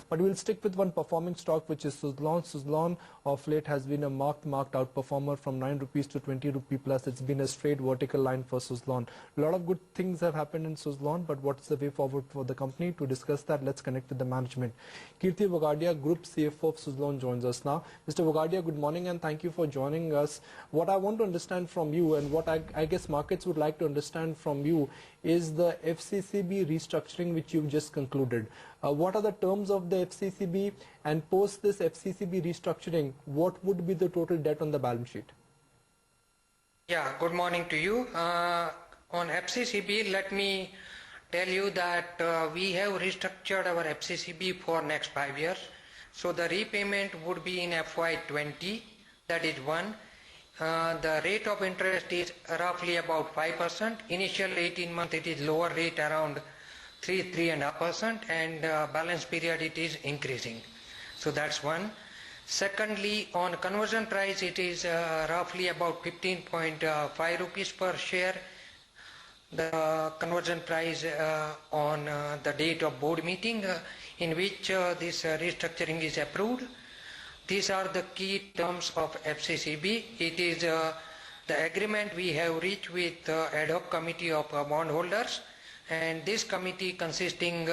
But we'll stick with one performing stock, which is Suzlon. Suzlon of late has been a marked outperformer from 9 rupees to 20 rupee plus. It's been a straight vertical line for Suzlon. A lot of good things have happened in Suzlon, but what's the way forward for the company? To discuss that, let's connect with the management. Kirti Vagadia, Group CFO of Suzlon, joins us now. Mr. Vagadia, good morning and thank you for joining us. What I want to understand from you, and what I guess markets would like to understand from you, is the FCCB restructuring which you've just concluded. What are the terms of the FCCB, and post this FCCB restructuring, what would be the total debt on the balance sheet? Yeah, good morning to you. On FCCB, let me tell you that we have restructured our FCCB for next 5 years. So the repayment would be in FY20, that is one. The rate of interest is roughly about 5%. Initial 18 months it is lower rate, around 3.5%, and balance period it is increasing. So that's one. Secondly, on conversion price it is roughly about 15.5 rupees per share. The conversion price on the date of board meeting in which this restructuring is approved. These are the key terms of FCCB. It is the agreement we have reached with ad hoc committee of bondholders, and this committee consisting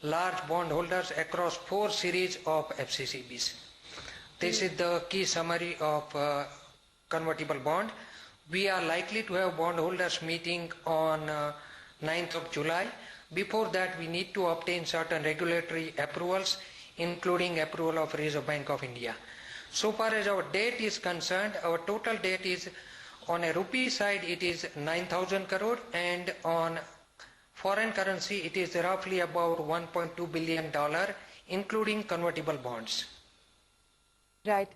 large bondholders across 4 series of FCCBs. This is the key summary of convertible bond. We are likely to have bondholders meeting on 9th of July. Before that, we need to obtain certain regulatory approvals, including approval of Reserve Bank of India. So far as our debt is concerned, our total debt is, on a rupee side it is 9,000 crore, and on foreign currency it is roughly about $1.2 billion, including convertible bonds. Right.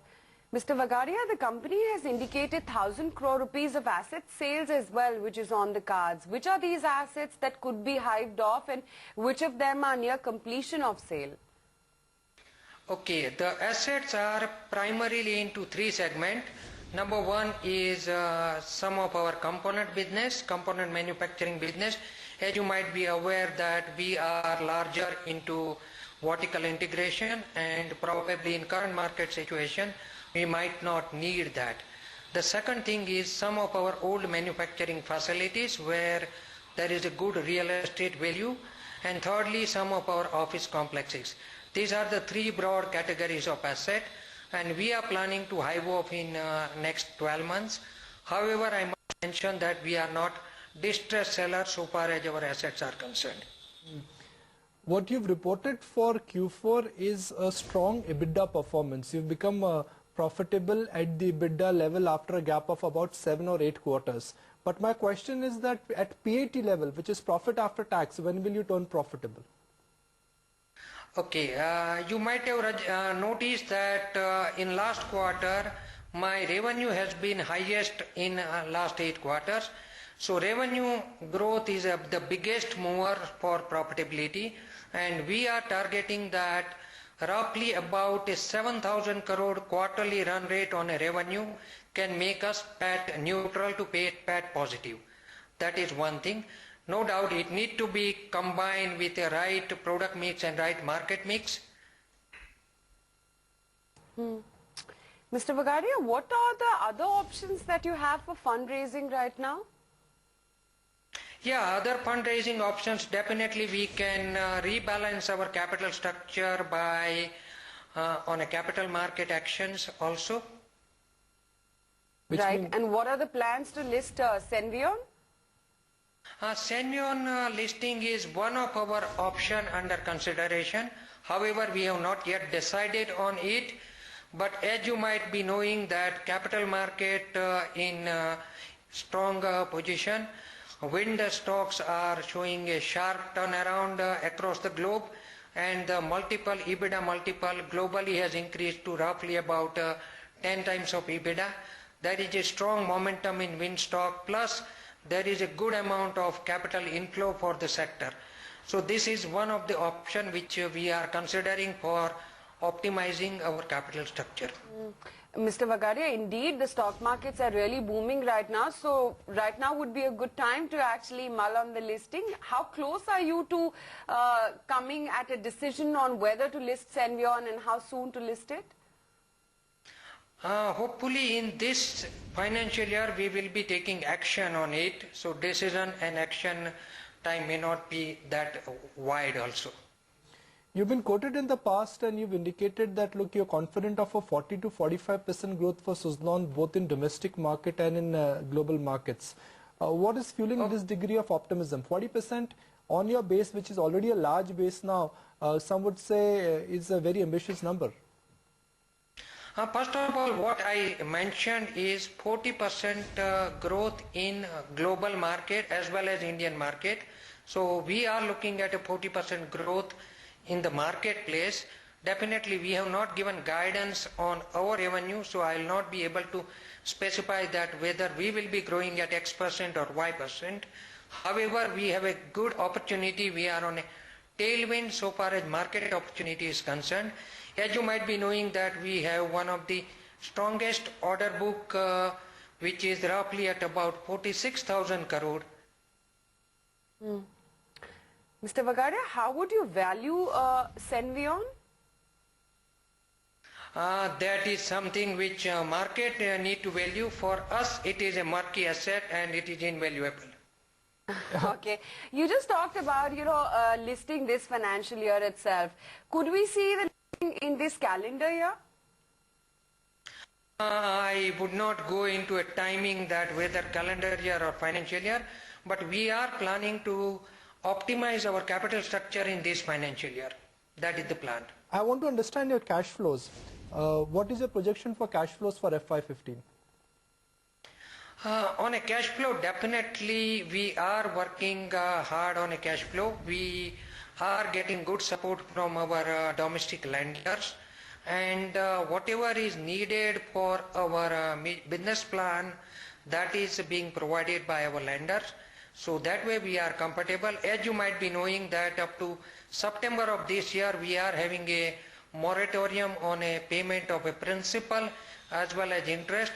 Mr. Vagadia, the company has indicated 1,000 crore rupees of asset sales as well, which is on the cards. Which are these assets that could be hived off, and which of them are near completion of sale? Okay, the assets are primarily into 3 segments. Number 1 is some of our component manufacturing business. As you might be aware that we are larger into vertical integration, and probably in current market situation we might not need that. The second thing is some of our old manufacturing facilities where there is a good real estate value, and thirdly some of our office complexes. These are the 3 broad categories of asset, and we are planning to hive off in next 12 months. However, I must mention that we are not distressed sellers so far as our assets are concerned. What you've reported for Q4 is a strong EBITDA performance. You've become profitable at the EBITDA level after a gap of about 7 or 8 quarters. But my question is that at PAT level, which is profit after tax, when will you turn profitable? Okay, you might have noticed that in last quarter my revenue has been highest in last 8 quarters. So revenue growth is the biggest mover for profitability, and we are targeting that roughly about a 7,000 crore quarterly run rate on a revenue can make us PAT neutral to PAT positive. That is one thing. No doubt it needs to be combined with a right product mix and right market mix. Mr. Vagadia, what are the other options that you have for fundraising right now? Yeah, other fundraising options, definitely we can rebalance our capital structure by on a capital market actions also. Right, and what are the plans to list Senvion? Senvion listing is one of our option under consideration. However, we have not yet decided on it. But as you might be knowing that capital market in strong position, wind stocks are showing a sharp turnaround across the globe, and the EBITDA multiple globally has increased to roughly about 10 times of EBITDA. There is a strong momentum in wind stock, plus there is a good amount of capital inflow for the sector. So this is one of the options which we are considering for optimizing our capital structure. Mr. Vagadia, indeed the stock markets are really booming right now. So right now would be a good time to actually mull on the listing. How close are you to coming at a decision on whether to list Senvion and how soon to list it? Hopefully in this financial year we will be taking action on it. So decision and action time may not be that wide also. You've been quoted in the past and you've indicated that, look, you're confident of a 40 to 45% growth for Suzlon both in domestic market and in global markets. What is fueling this degree of optimism? 40% on your base, which is already a large base now, some would say is a very ambitious number. First of all, what I mentioned is 40% growth in global market as well as Indian market. So we are looking at a 40% growth in the marketplace. Definitely we have not given guidance on our revenue, so I will not be able to specify that whether we will be growing at X% or Y%. However, we have a good opportunity. We are on a tailwind so far as market opportunity is concerned. As you might be knowing that we have one of the strongest order book which is roughly at about 46,000 crore. Mr. Vagadia, how would you value Senvion? That is something which market need to value. For us, it is a murky asset and it is invaluable. Okay. You just talked about, listing this financial year itself. Could we see the listing in this calendar year? I would not go into a timing that whether calendar year or financial year, but we are planning to optimize our capital structure in this financial year. That is the plan. I want to understand your cash flows. What is your projection for cash flows for FY15? On a cash flow, definitely we are working hard on a cash flow. We are getting good support from our domestic lenders, and whatever is needed for our business plan, that is being provided by our lenders. So that way we are comfortable. As you might be knowing that up to September of this year we are having a moratorium on a payment of a principal as well as interest,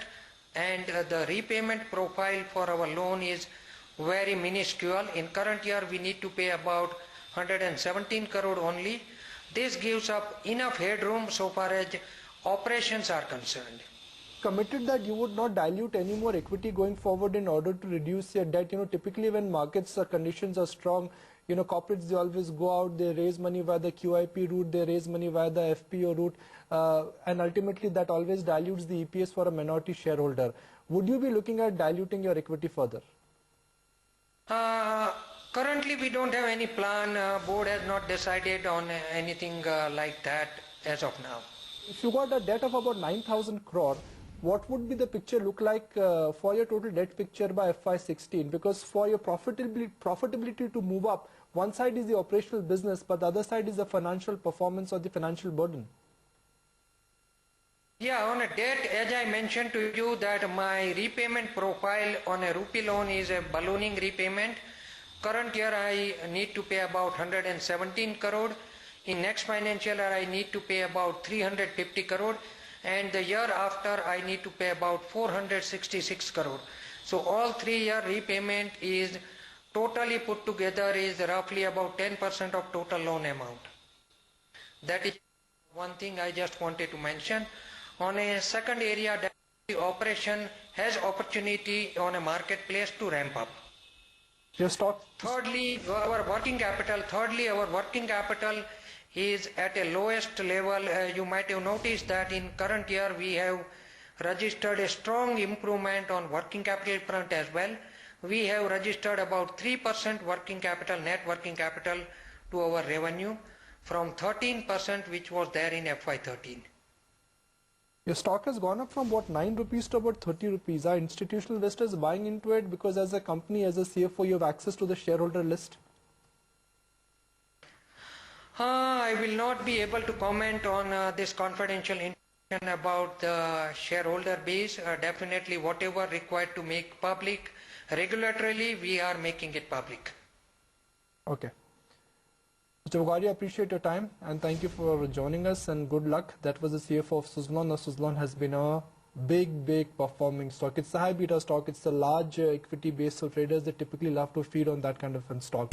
and the repayment profile for our loan is very minuscule. In current year we need to pay about 117 crore only. This gives up enough headroom so far as operations are concerned. Committed that you would not dilute any more equity going forward in order to reduce your debt. Typically when markets or conditions are strong, corporates, they always go out, they raise money via the QIP route, they raise money via the FPO route, and ultimately that always dilutes the EPS for a minority shareholder. Would you be looking at diluting your equity further? Currently we don't have any plan. Board has not decided on anything like that as of now. If you got a debt of about 9,000 crore, what would be the picture look like for your total debt picture by FY16? Because for your profitability to move up, one side is the operational business, but the other side is the financial performance or the financial burden. Yeah, on a debt, as I mentioned to you that my repayment profile on a rupee loan is a ballooning repayment. Current year I need to pay about 117 crore. In next financial year I need to pay about 350 crore. And the year after I need to pay about 466 crore. So all 3-year repayment is totally put together is roughly about 10% of total loan amount. That is one thing I just wanted to mention. On a second area, the operation has opportunity on a marketplace to ramp up. Your stock. Thirdly, our working capital is at a lowest level. You might have noticed that in current year we have registered a strong improvement on working capital front as well. We have registered about 3% working capital, net working capital to our revenue from 13% which was there in FY13. Your stock has gone up from about 9 rupees to about 30 rupees. Are institutional investors buying into it because as a company, as a CFO, you have access to the shareholder list? I will not be able to comment on this confidential information about the shareholder base. Definitely whatever required to make public regulatorily, we are making it public. Okay. Mr. Vagadia, appreciate your time and thank you for joining us and good luck. That was the CFO of Suzlon. Now, Suzlon has been a big performing stock. It's a high beta stock. It's a large equity base, so traders, they typically love to feed on that kind of a stock.